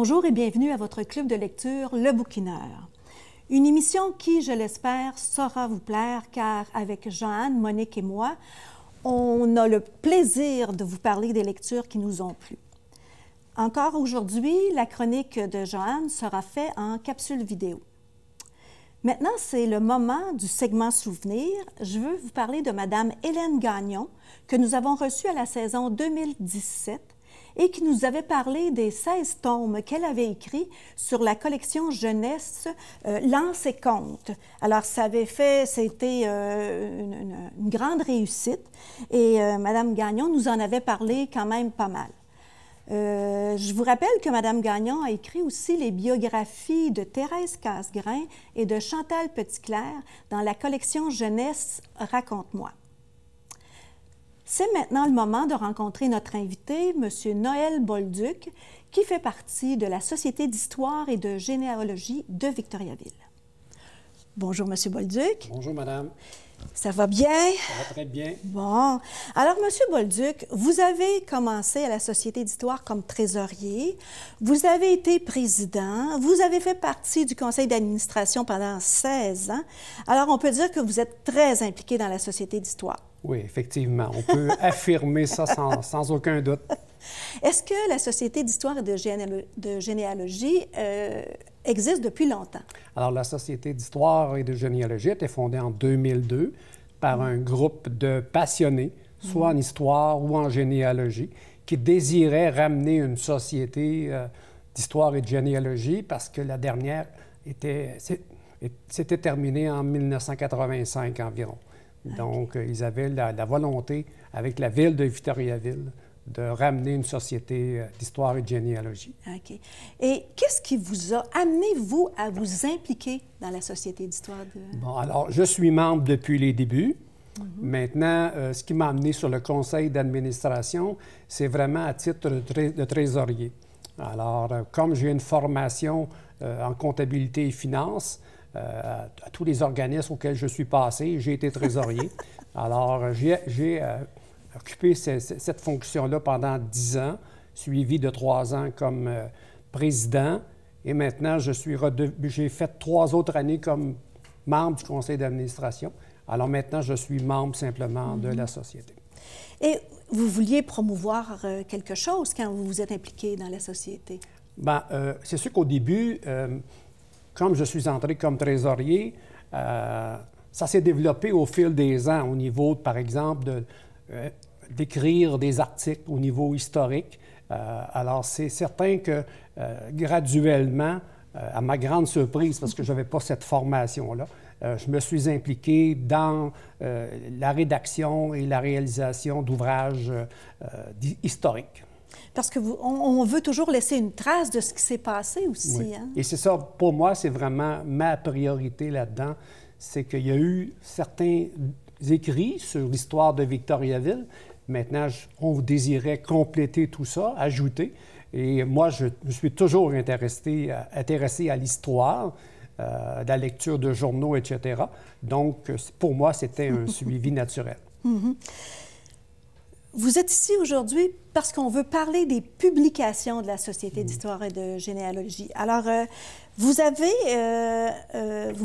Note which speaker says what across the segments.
Speaker 1: Bonjour et bienvenue à votre club de lecture Le Bouquineur. Une émission qui, je l'espère, saura vous plaire car avec Joanne, Monique et moi, on a le plaisir de vous parler des lectures qui nous ont plu. Encore aujourd'hui, la chronique de Joanne sera faite en capsule vidéo. Maintenant, c'est le moment du segment Souvenir. Je veux vous parler de Mme Hélène Gagnon, que nous avons reçue à la saison 2017 et qui nous avait parlé des 16 tomes qu'elle avait écrits sur la collection jeunesse Lance et Contes. Alors, c'était une grande réussite et Mme Gagnon nous en avait parlé quand même pas mal. Je vous rappelle que Mme Gagnon a écrit aussi les biographies de Thérèse Casgrain et de Chantal Petitclerc dans la collection jeunesse Raconte-moi. C'est maintenant le moment de rencontrer notre invité, M. Noël Bolduc, qui fait partie de la Société d'histoire et de généalogie de Victoriaville. Bonjour, M. Bolduc.
Speaker 2: Bonjour, madame.
Speaker 1: Ça va bien?
Speaker 2: Ça va très bien.
Speaker 1: Bon. Alors, M. Bolduc, vous avez commencé à la Société d'histoire comme trésorier. Vous avez été président. Vous avez fait partie du conseil d'administration pendant 16 ans. Alors, on peut dire que vous êtes très impliqué dans la Société d'histoire.
Speaker 2: Oui, effectivement. On peut affirmer ça sans aucun doute.
Speaker 1: Est-ce que la Société d'histoire et de généalogie existe depuis longtemps?
Speaker 2: Alors, la Société d'histoire et de généalogie a été fondée en 2002 par un groupe de passionnés, soit en histoire ou en généalogie, qui désiraient ramener une société d'histoire et de généalogie parce que la dernière s'était terminée en 1985 environ. Donc, ils avaient la volonté, avec la ville de Victoriaville, de ramener une société d'histoire et de généalogie.
Speaker 1: OK. Et qu'est-ce qui vous a amené, vous, à vous impliquer dans la Société d'histoire de...
Speaker 2: Bon, alors, je suis membre depuis les débuts. Maintenant, ce qui m'a amené sur le conseil d'administration, c'est vraiment à titre de trésorier. Alors, comme j'ai une formation en comptabilité et finances, à tous les organismes auxquels je suis passé, j'ai été trésorier. Alors, j'ai occupé cette fonction-là pendant 10 ans, suivi de 3 ans comme président. Et maintenant, j'ai fait 3 autres années comme membre du conseil d'administration. Alors maintenant, je suis membre simplement de la société.
Speaker 1: Et vous vouliez promouvoir quelque chose quand vous vous êtes impliqué dans la société? Bien,
Speaker 2: c'est sûr qu'au début, comme je suis entré comme trésorier, ça s'est développé au fil des ans au niveau, par exemple, d'écrire des articles au niveau historique. Alors, c'est certain que graduellement, à ma grande surprise, parce que je n'avais pas cette formation-là, je me suis impliqué dans la rédaction et la réalisation d'ouvrages historiques.
Speaker 1: Parce qu'on veut toujours laisser une trace de ce qui s'est passé aussi.
Speaker 2: Oui.
Speaker 1: Hein?
Speaker 2: Et c'est ça, pour moi, c'est vraiment ma priorité là-dedans. C'est qu'il y a eu certains écrits sur l'histoire de Victoriaville. Maintenant, on désirait compléter tout ça, ajouter. Et moi, je me suis toujours intéressé à l'histoire, la lecture de journaux, etc. Donc, pour moi, c'était un suivi naturel.
Speaker 1: Vous êtes ici aujourd'hui parce qu'on veut parler des publications de la Société d'histoire et de généalogie. Alors, vous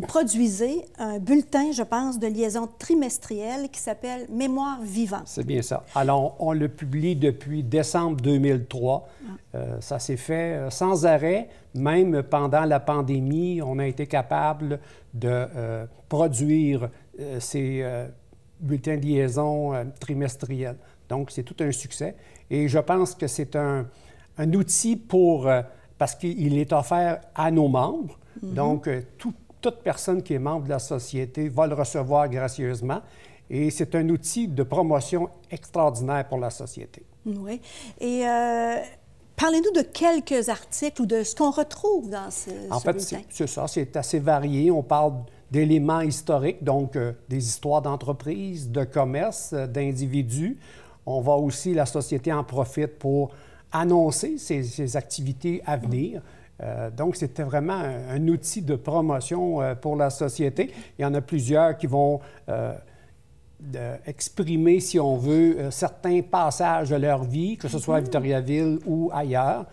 Speaker 1: produisez un bulletin, je pense, de liaison trimestrielle qui s'appelle Mémoire vivante.
Speaker 2: C'est bien ça. Alors, on le publie depuis décembre 2003. Ça s'est fait sans arrêt. Même pendant la pandémie, on a été capable de produire ces bulletins de liaison trimestriels. Donc, c'est tout un succès. Et je pense que c'est un outil parce qu'il est offert à nos membres. Donc, toute personne qui est membre de la Société va le recevoir gracieusement. Et c'est un outil de promotion extraordinaire pour la Société.
Speaker 1: Oui. Et parlez-nous de quelques articles ou de ce qu'on retrouve dans ce bulletin.
Speaker 2: En fait, c'est ça. C'est assez varié. On parle d'éléments historiques, donc des histoires d'entreprises, de commerce, d'individus. On va aussi, la Société en profite pour annoncer ses activités à venir. Donc, c'était vraiment un outil de promotion pour la Société. Il y en a plusieurs qui vont d'exprimer, si on veut, certains passages de leur vie, que ce soit à Victoriaville ou ailleurs,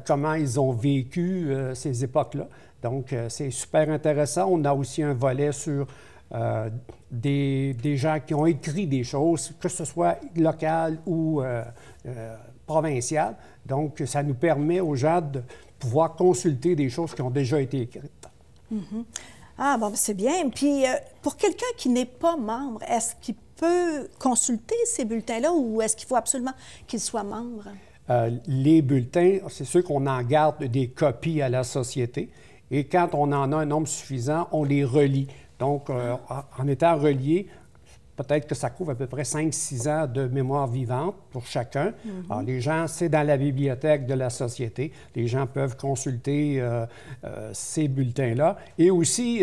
Speaker 2: comment ils ont vécu ces époques-là. Donc, c'est super intéressant. On a aussi un volet sur des gens qui ont écrit des choses, que ce soit locales ou provinciales. Donc, ça nous permet aux gens de pouvoir consulter des choses qui ont déjà été écrites.
Speaker 1: Ah, bon, c'est bien. Puis, pour quelqu'un qui n'est pas membre, est-ce qu'il peut consulter ces bulletins-là ou est-ce qu'il faut absolument qu'il soit membre?
Speaker 2: Les bulletins, c'est sûr qu'on en garde des copies à la Société. Et quand on en a un nombre suffisant, on les relie. Donc, en étant reliés, peut-être que ça couvre à peu près 5-6 ans de mémoire vivante pour chacun. Alors, les gens, c'est dans la bibliothèque de la Société. Les gens peuvent consulter ces bulletins-là. Et aussi,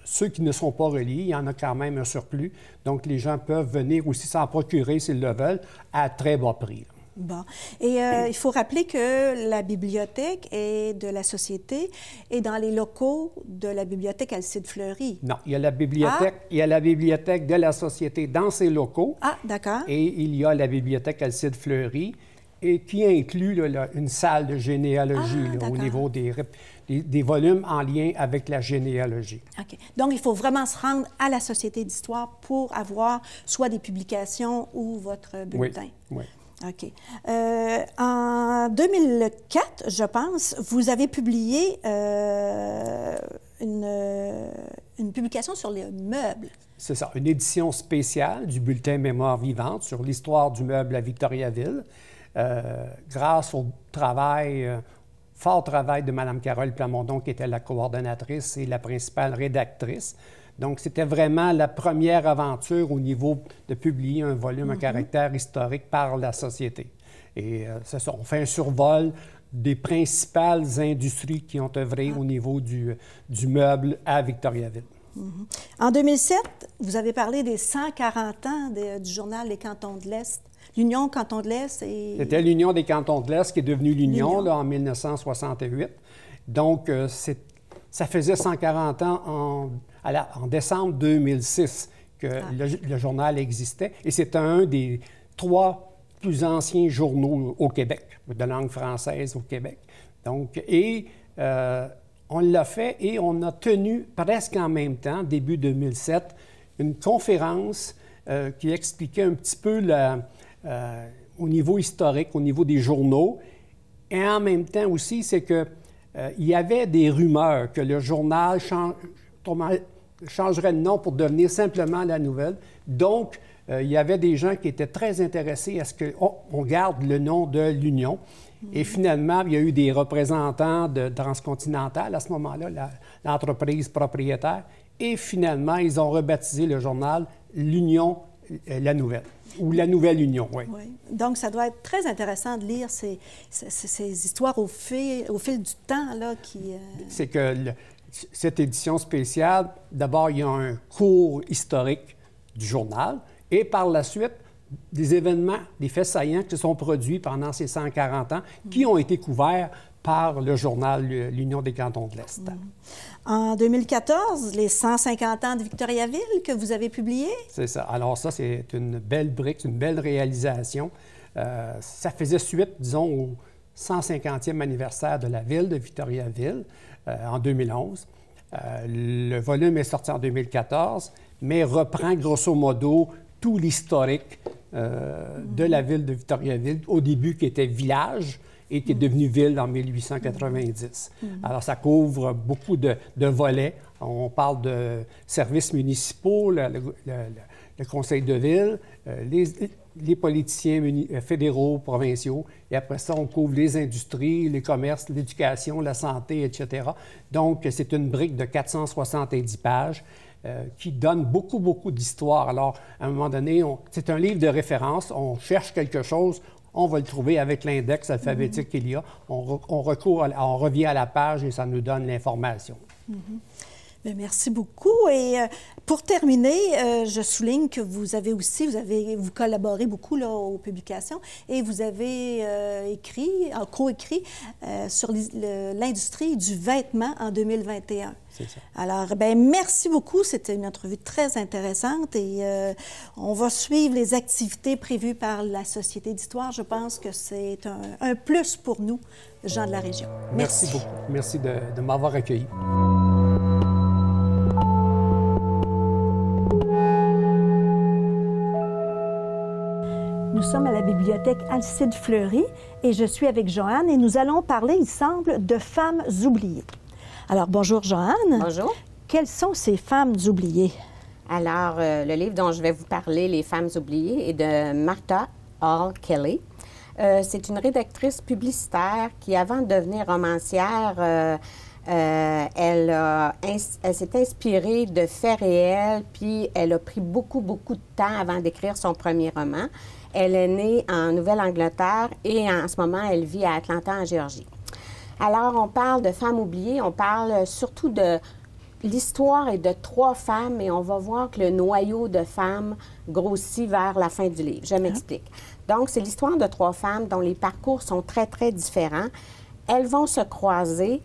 Speaker 2: ceux qui ne sont pas reliés, il y en a quand même un surplus. Donc, les gens peuvent venir aussi s'en procurer, s'ils le veulent, à très bas prix.
Speaker 1: Bon. Et il faut rappeler que la bibliothèque de la Société est dans les locaux de la bibliothèque Alcide Fleury.
Speaker 2: Non, il y a la bibliothèque, il y a la bibliothèque de la Société dans ses locaux.
Speaker 1: Ah, d'accord.
Speaker 2: Et il y a la bibliothèque Alcide Fleury, et qui inclut là, une salle de généalogie au niveau des volumes en lien avec la généalogie.
Speaker 1: OK. Donc, il faut vraiment se rendre à la Société d'histoire pour avoir soit des publications ou votre bulletin.
Speaker 2: Oui.
Speaker 1: OK. En 2004, je pense, vous avez publié une publication sur les meubles.
Speaker 2: C'est ça, une édition spéciale du bulletin Mémoire vivante sur l'histoire du meuble à Victoriaville, grâce au fort travail de Mme Carole Plamondon, qui était la coordonnatrice et la principale rédactrice. Donc, c'était vraiment la première aventure au niveau de publier un volume à caractère historique par la Société. Et c'est ça, on fait un survol des principales industries qui ont œuvré au niveau du meuble à Victoriaville.
Speaker 1: En 2007, vous avez parlé des 140 ans du journal Les Cantons de l'Est. L'Union Cantons de l'Est et...
Speaker 2: C'était l'Union des Cantons de l'Est qui est devenue l'Union là, en 1968. Donc, ça faisait 140 ans en décembre 2006 que le journal existait. Et c'est un des 3 plus anciens journaux au Québec, de langue française au Québec. Donc, on l'a fait et on a tenu presque en même temps, début 2007, une conférence qui expliquait un petit peu au niveau historique, au niveau des journaux. Et en même temps aussi, c'est que il y avait des rumeurs que le journal changerait de nom pour devenir simplement La Nouvelle. Donc, il y avait des gens qui étaient très intéressés à ce qu'on garde le nom de l'Union. Et finalement, il y a eu des représentants de Transcontinental à ce moment-là, l'entreprise propriétaire. Et finalement, ils ont rebaptisé le journal l'Union La Nouvelle, ou La Nouvelle Union, oui.
Speaker 1: Donc, ça doit être très intéressant de lire ces histoires au fil du temps, là, qui...
Speaker 2: C'est que cette édition spéciale, d'abord, il y a un cours historique du journal, et par la suite, des événements, des faits saillants qui se sont produits pendant ces 140 ans, qui ont été couverts par le journal L'Union des Cantons de l'Est.
Speaker 1: En 2014, les 150 ans de Victoriaville que vous avez publié?
Speaker 2: C'est ça. Alors ça, c'est une belle brique, une belle réalisation. Ça faisait suite, disons, au 150e anniversaire de la ville de Victoriaville en 2011. Le volume est sorti en 2014, mais reprend grosso modo tout l'historique de la ville de Victoriaville, au début qui était village et qui est devenu ville en 1890. Alors, ça couvre beaucoup de volets. On parle de services municipaux, le conseil de ville, les politiciens fédéraux, provinciaux, et après ça, on couvre les industries, les commerces, l'éducation, la santé, etc. Donc, c'est une brique de 470 pages. Qui donne beaucoup, beaucoup d'histoire. Alors, à un moment donné, c'est un livre de référence. On cherche quelque chose, on va le trouver avec l'index alphabétique qu'il y a. On revient à la page et ça nous donne l'information.
Speaker 1: Bien, merci beaucoup. Et pour terminer, je souligne que vous collaborez beaucoup là, aux publications et vous avez coécrit sur l'industrie du vêtement en 2021.
Speaker 2: C'est ça.
Speaker 1: Alors, bien, merci beaucoup. C'était une entrevue très intéressante et on va suivre les activités prévues par la Société d'histoire. Je pense que c'est un plus pour nous, gens de la région.
Speaker 2: Merci beaucoup. Merci de m'avoir accueilli.
Speaker 1: Nous sommes à la bibliothèque Alcide Fleury et je suis avec Joanne et nous allons parler, il semble, de femmes oubliées. Alors, bonjour Joanne.
Speaker 3: Bonjour.
Speaker 1: Quelles sont ces femmes oubliées?
Speaker 3: Alors, le livre dont je vais vous parler, Les femmes oubliées, est de Martha Hall Kelly. C'est une rédactrice publicitaire qui, avant de devenir romancière, elle s'est inspirée de faits réels, puis elle a pris beaucoup de temps avant d'écrire son premier roman. Elle est née en Nouvelle-Angleterre et en ce moment, elle vit à Atlanta, en Géorgie. Alors, on parle de femmes oubliées, on parle surtout de l'histoire est de 3 femmes et on va voir que le noyau de femmes grossit vers la fin du livre. Je m'explique. Donc, c'est l'histoire de 3 femmes dont les parcours sont très différents. Elles vont se croiser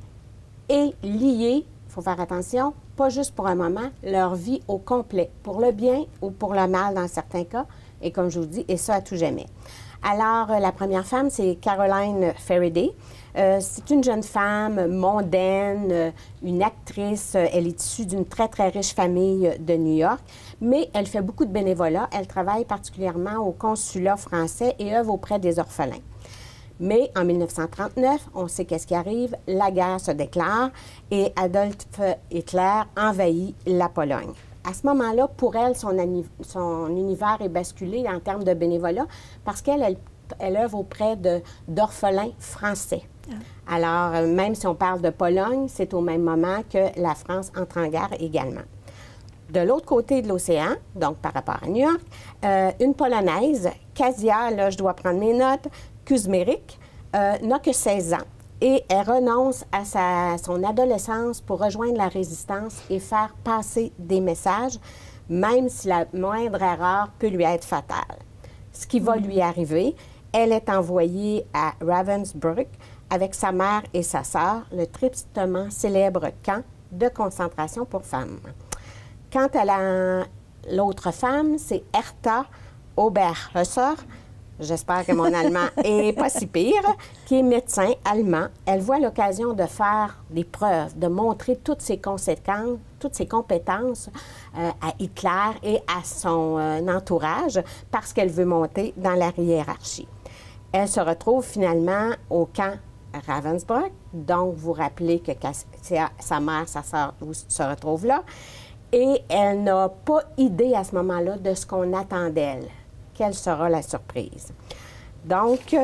Speaker 3: et lier, il faut faire attention, pas juste pour un moment, leur vie au complet, pour le bien ou pour le mal dans certains cas, et comme je vous dis, et ça à tout jamais. Alors, la première femme, c'est Caroline Faraday. C'est une jeune femme mondaine, une actrice. Elle est issue d'une très riche famille de New York, mais elle fait beaucoup de bénévolat. Elle travaille particulièrement au consulat français et œuvre auprès des orphelins. Mais en 1939, on sait qu'est-ce qui arrive, la guerre se déclare et Adolf Hitler envahit la Pologne. À ce moment-là, pour elle, son univers est basculé en termes de bénévolat parce qu'elle œuvre auprès d'orphelins français. Ah. Alors, même si on parle de Pologne, c'est au même moment que la France entre en guerre également. De l'autre côté de l'océan, donc par rapport à New York, une Polonaise, Kasia, là je dois prendre mes notes, Kuzmerik, n'a que 16 ans. Et elle renonce à son adolescence pour rejoindre la résistance et faire passer des messages, même si la moindre erreur peut lui être fatale. Ce qui va lui arriver, elle est envoyée à Ravensbrück avec sa mère et sa sœur, le tristement célèbre camp de concentration pour femmes. Quant à l'autre femme, c'est Hertha Oberhäuser. J'espère que mon allemand est pas si pire, qui est médecin allemand. Elle voit l'occasion de faire des preuves, de montrer toutes ses conséquences, toutes ses compétences à Hitler et à son entourage parce qu'elle veut monter dans la hiérarchie. Elle se retrouve finalement au camp Ravensbrück, donc vous rappelez que sa mère, sa sœur se retrouvent là, et elle n'a pas idée à ce moment-là de ce qu'on attend d'elle. Quelle sera la surprise? Donc,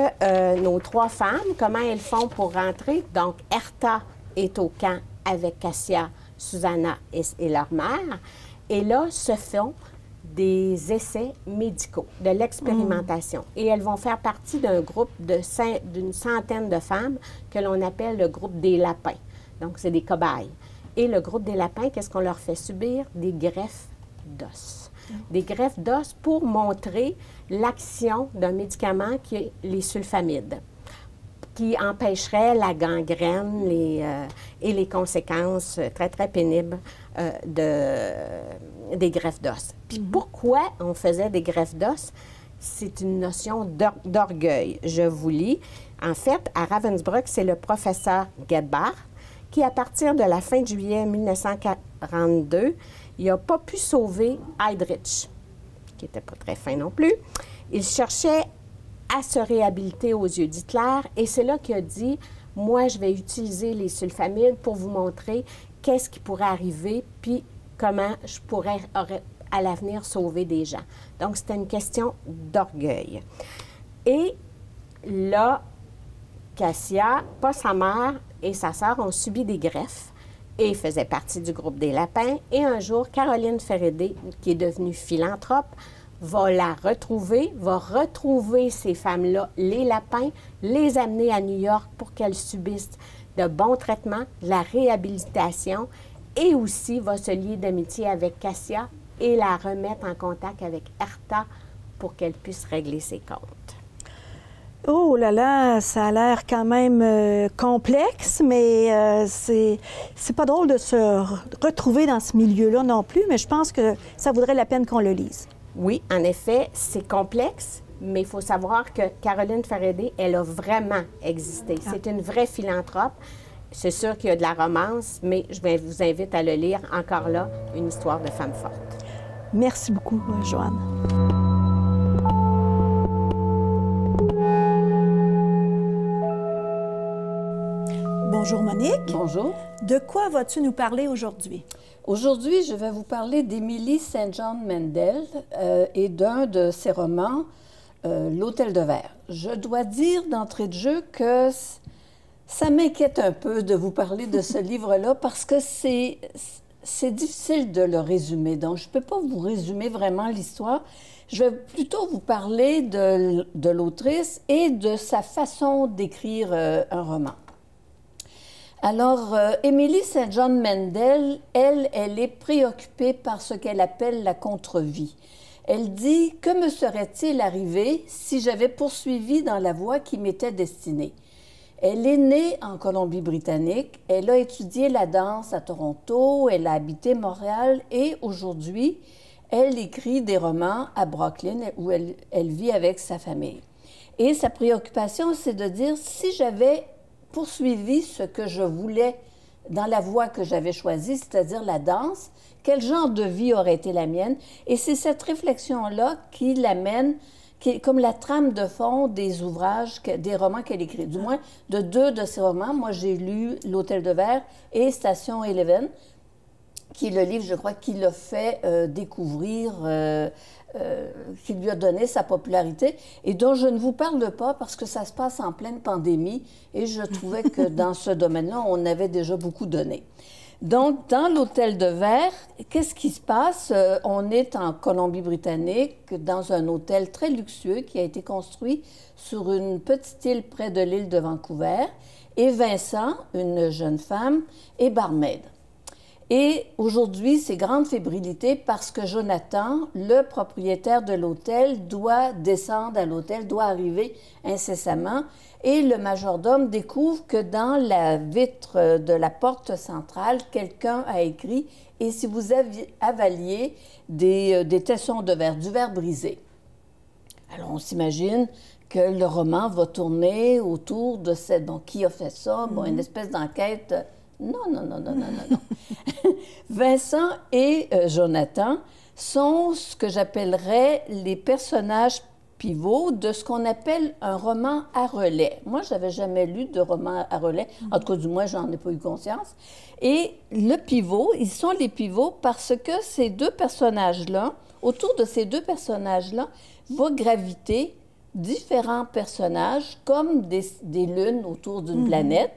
Speaker 3: nos 3 femmes, comment elles font pour rentrer? Donc, Hertha est au camp avec Kasia, Susanna et leur mère. Et là, se font des essais médicaux, de l'expérimentation. Et elles vont faire partie d'un groupe d'une centaine de femmes que l'on appelle le groupe des lapins. Donc, c'est des cobayes. Et le groupe des lapins, qu'est-ce qu'on leur fait subir? Des greffes d'os. Des greffes d'os pour montrer l'action d'un médicament qui est les sulfamides, qui empêcherait la gangrène et les conséquences très pénibles des greffes d'os. Puis pourquoi on faisait des greffes d'os? C'est une notion d'orgueil. Je vous lis. En fait, à Ravensbrück, c'est le professeur Gedbach qui, à partir de la fin de juillet 1942, il n'a pas pu sauver Heydrich, qui n'était pas très fin non plus. Il cherchait à se réhabiliter aux yeux d'Hitler et c'est là qu'il a dit « Moi, je vais utiliser les sulfamides pour vous montrer qu'est-ce qui pourrait arriver puis comment je pourrais à l'avenir sauver des gens. » Donc, c'était une question d'orgueil. Et là, Kasia, pas sa mère et sa sœur ont subi des greffes et faisait partie du groupe des lapins. Et un jour, Caroline Faraday, qui est devenue philanthrope, va retrouver ces femmes-là, les lapins, les amener à New York pour qu'elles subissent de bons traitements, de la réhabilitation et aussi va se lier d'amitié avec Cassia et la remettre en contact avec Herta pour qu'elle puisse régler ses comptes.
Speaker 1: Oh là là, ça a l'air quand même complexe, mais c'est pas drôle de se retrouver dans ce milieu-là non plus, mais je pense que ça vaudrait la peine qu'on le lise.
Speaker 3: Oui, en effet, c'est complexe, mais il faut savoir que Caroline Farédé, elle a vraiment existé. C'est une vraie philanthrope. C'est sûr qu'il y a de la romance, mais je vous invite à le lire. Encore là, une histoire de femme forte.
Speaker 1: Merci beaucoup, Joanne. Bonjour Monique.
Speaker 4: Bonjour.
Speaker 1: De quoi vas-tu nous parler aujourd'hui?
Speaker 4: Aujourd'hui, je vais vous parler d'Émilie St. John Mandel et d'un de ses romans, L'Hôtel de Verre. Je dois dire d'entrée de jeu que ça m'inquiète un peu de vous parler de ce livre-là parce que c'est difficile de le résumer. Donc, je ne peux pas vous résumer vraiment l'histoire. Je vais plutôt vous parler de l'autrice et de sa façon d'écrire un roman. Alors, Émilie St. John Mandel, elle est préoccupée par ce qu'elle appelle la contre-vie. Elle dit « Que me serait-il arrivé si j'avais poursuivi dans la voie qui m'était destinée? » Elle est née en Colombie-Britannique, elle a étudié la danse à Toronto, elle a habité Montréal et aujourd'hui, elle écrit des romans à Brooklyn où elle vit avec sa famille. Et sa préoccupation, c'est de dire « Si j'avais poursuivi ce que je voulais dans la voie que j'avais choisie, c'est-à-dire la danse, quel genre de vie aurait été la mienne? » Et c'est cette réflexion-là qui l'amène, qui est comme la trame de fond des ouvrages, des romans qu'elle écrit. Du moins, de deux de ses romans. Moi, j'ai lu L'Hôtel de Verre et Station Eleven, qui est le livre, je crois, qui l'a fait découvrir, qui lui a donné sa popularité et dont je ne vous parle pas parce que ça se passe en pleine pandémie et je trouvais que dans ce domaine-là, on avait déjà beaucoup donné. Donc, dans l'Hôtel de Verre, qu'est-ce qui se passe? On est en Colombie-Britannique, dans un hôtel très luxueux qui a été construit sur une petite île près de l'île de Vancouver. Et Vincent, une jeune femme, est barmaid. Et aujourd'hui, c'est grande fébrilité parce que Jonathan, le propriétaire de l'hôtel, doit descendre à l'hôtel, doit arriver incessamment. Et le majordome découvre que dans la vitre de la porte centrale, quelqu'un a écrit « Et si vous avaliez des tessons de verre, du verre brisé? » Alors, on s'imagine que le roman va tourner autour de cette... Bon, qui a fait ça? Bon, une espèce d'enquête... Non. Vincent et Jonathan sont ce que j'appellerais les personnages pivots de ce qu'on appelle un roman à relais. Moi, je n'avais jamais lu de roman à relais. En tout cas, du moins, j'en ai pas eu conscience. Et le pivot, ils sont les pivots parce que ces deux personnages-là, autour de ces deux personnages-là, va graviter différents personnages comme des lunes autour d'une planète,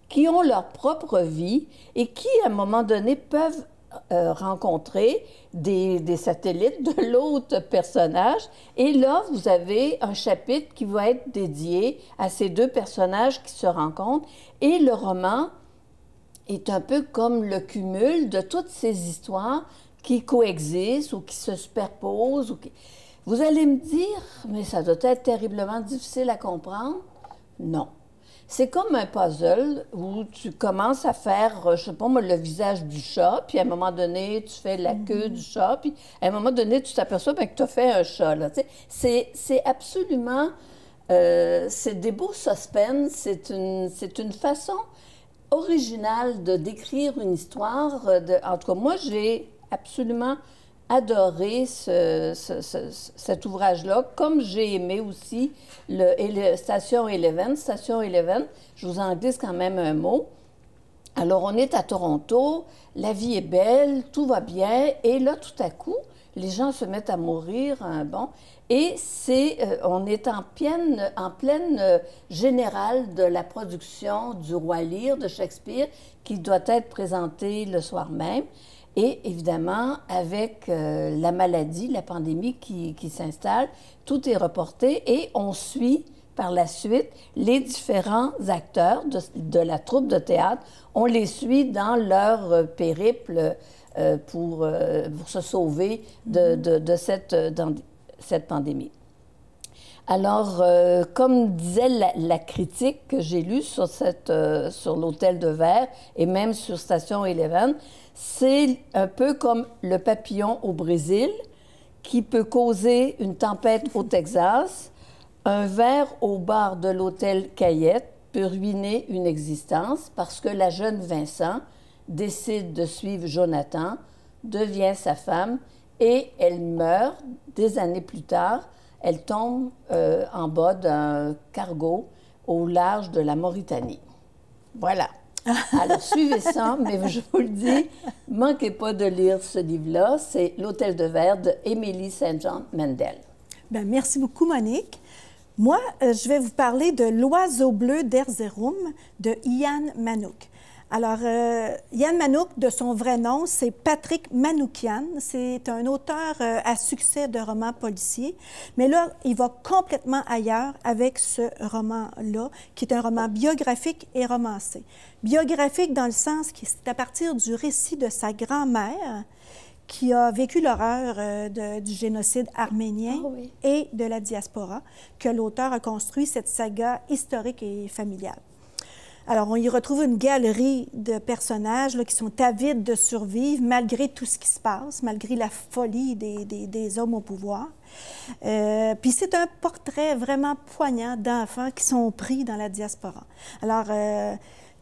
Speaker 4: qui ont leur propre vie et qui, à un moment donné, peuvent rencontrer des satellites de l'autre personnage. Et là, vous avez un chapitre qui va être dédié à ces deux personnages qui se rencontrent. Et le roman est un peu comme le cumul de toutes ces histoires qui coexistent ou qui se superposent. Vous allez me dire, mais ça doit être terriblement difficile à comprendre. Non. C'est comme un puzzle où tu commences à faire, je sais pas moi, le visage du chat, puis à un moment donné, tu fais la queue du chat, puis à un moment donné, tu t'aperçois que tu as fait un chat. Là, c'est absolument... c'est des beaux suspens, c'est une façon originale de décrire une histoire. En tout cas, moi, j'ai absolument adoré cet ouvrage-là, comme j'ai aimé aussi Station Eleven. Station Eleven, je vous en glisse quand même un mot. Alors, on est à Toronto, la vie est belle, tout va bien, et là, tout à coup, les gens se mettent à mourir, et on est en pleine générale de la production du Roi Lear de Shakespeare, qui doit être présenté le soir même. Et évidemment, avec la maladie, la pandémie qui s'installe, tout est reporté et on suit par la suite, les différents acteurs de la troupe de théâtre, on les suit dans leur périple pour se sauver de cette pandémie. Alors, comme disait la critique que j'ai lue sur l'Hôtel de Verre et même sur Station Eleven, c'est un peu comme le papillon au Brésil qui peut causer une tempête au Texas. Un verre au bar de l'hôtel Cayette peut ruiner une existence parce que la jeune Vincent décide de suivre Jonathan, devient sa femme et elle meurt des années plus tard. Elle tombe en bas d'un cargo au large de la Mauritanie. Voilà. Alors, suivez ça, mais je vous le dis, manquez pas de lire ce livre-là. C'est L'Hôtel de Verre de Émilie Saint-Jean-Mandel.
Speaker 1: Bien, merci beaucoup, Monique. Moi, je vais vous parler de L'Oiseau bleu d'Erzurum de Ian Manouk. Alors, Ian Manouk, de son vrai nom, c'est Patrick Manoukian. C'est un auteur à succès de romans policiers. Mais là, il va complètement ailleurs avec ce roman-là, qui est un roman biographique et romancé. Biographique dans le sens que c'est à partir du récit de sa grand-mère qui a vécu l'horreur du génocide arménien et de la diaspora, que l'auteur a construit cette saga historique et familiale. Alors, on y retrouve une galerie de personnages là, qui sont avides de survivre malgré tout ce qui se passe, malgré la folie des hommes au pouvoir. Puis c'est un portrait vraiment poignant d'enfants qui sont pris dans la diaspora. Alors,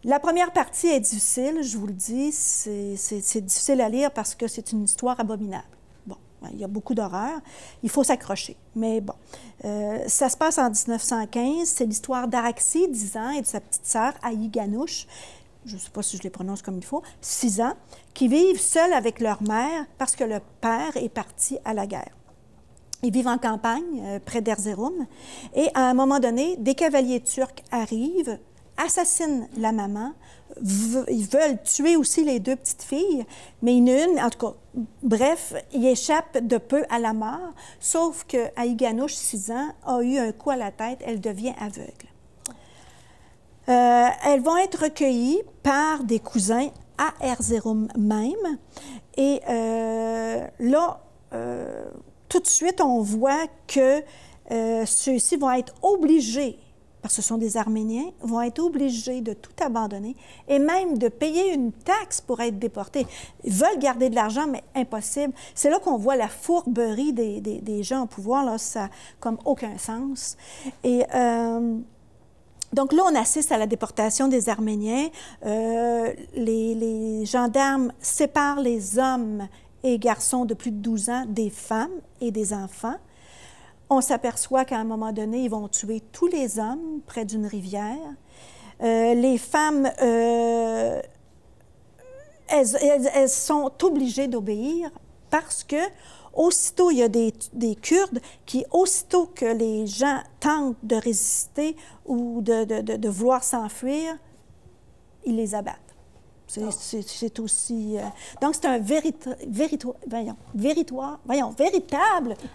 Speaker 1: la première partie est difficile, je vous le dis, c'est difficile à lire parce que c'est une histoire abominable. Bon, il y a beaucoup d'horreur, il faut s'accrocher, mais bon. Ça se passe en 1915, c'est l'histoire d'Araxi, 10 ans, et de sa petite sœur, Aïe Ganouche, je ne sais pas si je les prononce comme il faut, 6 ans, qui vivent seuls avec leur mère parce que le père est parti à la guerre. Ils vivent en campagne, près d'Erzurum, et à un moment donné, des cavaliers turcs arrivent, assassinent la maman, ils veulent tuer aussi les 2 petites filles, mais il y en a une, en tout cas, bref, ils échappent de peu à la mort, sauf que Aïganouche, 6 ans, a eu un coup à la tête, elle devient aveugle. Elles vont être recueillies par des cousins à Erzurum même, et là, tout de suite, on voit que ceux-ci vont être obligés, parce que ce sont des Arméniens, vont être obligés de tout abandonner et même de payer une taxe pour être déportés. Ils veulent garder de l'argent, mais impossible. C'est là qu'on voit la fourberie des gens au pouvoir. Là, ça n'a comme aucun sens. Et donc là, on assiste à la déportation des Arméniens. Les gendarmes séparent les hommes et garçons de plus de 12 ans des femmes et des enfants. On s'aperçoit qu'à un moment donné, ils vont tuer tous les hommes près d'une rivière. Les femmes, elles sont obligées d'obéir parce que aussitôt il y a des Kurdes qui, aussitôt que les gens tentent de résister ou de vouloir s'enfuir, ils les abattent. C'est aussi... Donc, c'est un véritable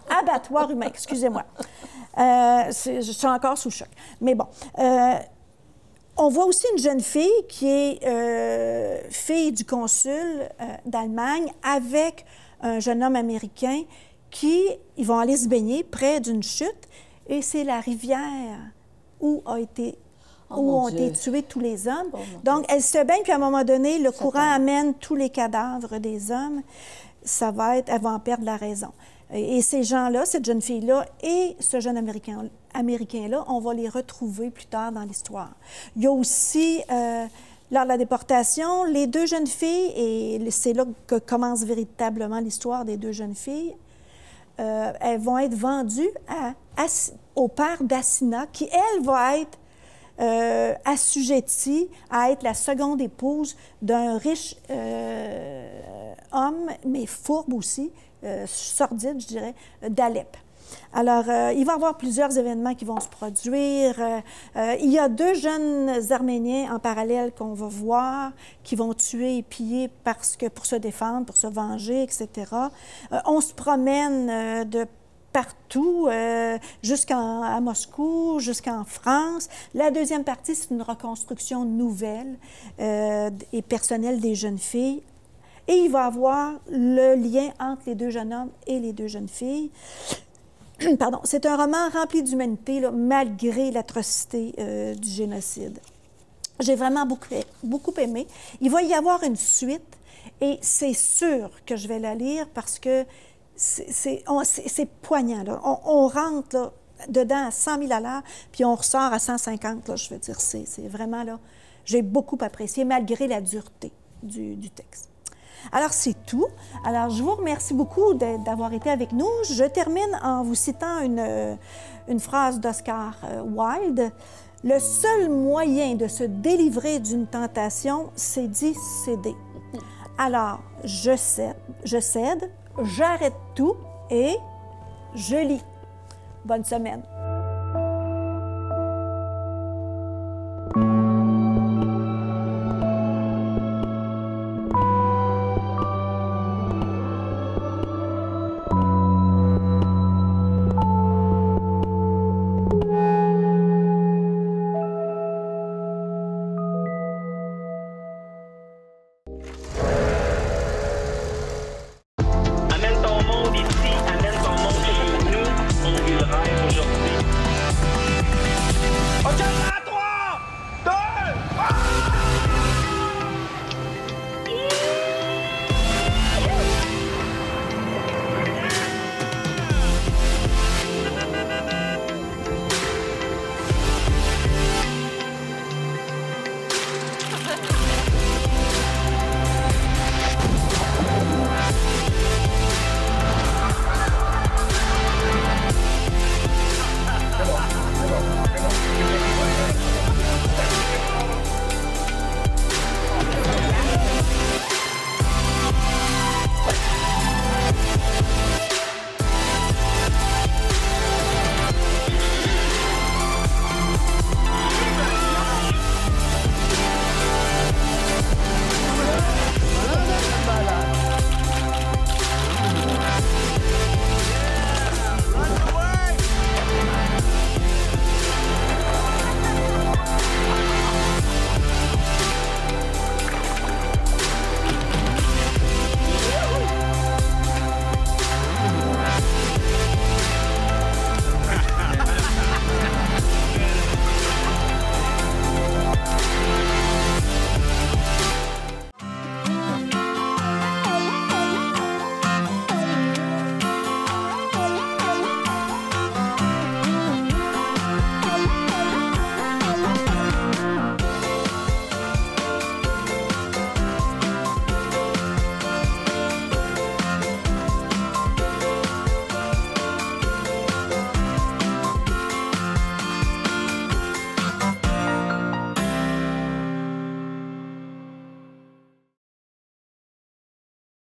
Speaker 1: abattoir humain. Excusez-moi. Je suis encore sous le choc. Mais bon. On voit aussi une jeune fille qui est fille du consul d'Allemagne avec un jeune homme américain ils vont aller se baigner près d'une chute et c'est la rivière où ont été tués tous les hommes. Donc, elle se baigne, puis à un moment donné, le courant amène tous les cadavres des hommes. Elle va en perdre la raison. Et ces gens-là, cette jeune fille-là et ce jeune Américain-là, on va les retrouver plus tard dans l'histoire. Il y a aussi, lors de la déportation, les 2 jeunes filles, et c'est là que commence véritablement l'histoire des 2 jeunes filles, elles vont être vendues au père d'Assina, qui, elle, va être assujettie à être la seconde épouse d'un riche homme, mais fourbe aussi, sordide, je dirais, d'Alep. Alors, il va y avoir plusieurs événements qui vont se produire. Il y a 2 jeunes Arméniens en parallèle qu'on va voir, qui vont tuer et piller pour se défendre, pour se venger, etc. On se promène partout, jusqu'à Moscou, jusqu'en France. La deuxième partie, c'est une reconstruction nouvelle et personnelle des jeunes filles. Et il va y avoir le lien entre les deux jeunes hommes et les deux jeunes filles. Pardon, c'est un roman rempli d'humanité, malgré l'atrocité du génocide. J'ai vraiment beaucoup aimé. Il va y avoir une suite et c'est sûr que je vais la lire parce que c'est poignant. Là. On rentre là, dedans à 100 000 $, puis on ressort à 150. Là, je veux dire, c'est vraiment là. J'ai beaucoup apprécié malgré la dureté du texte. Alors, c'est tout. Alors, je vous remercie beaucoup d'avoir été avec nous. Je termine en vous citant une phrase d'Oscar Wilde. « Le seul moyen de se délivrer d'une tentation, c'est d'y céder. » Alors, je cède, j'arrête tout et je lis. Bonne semaine.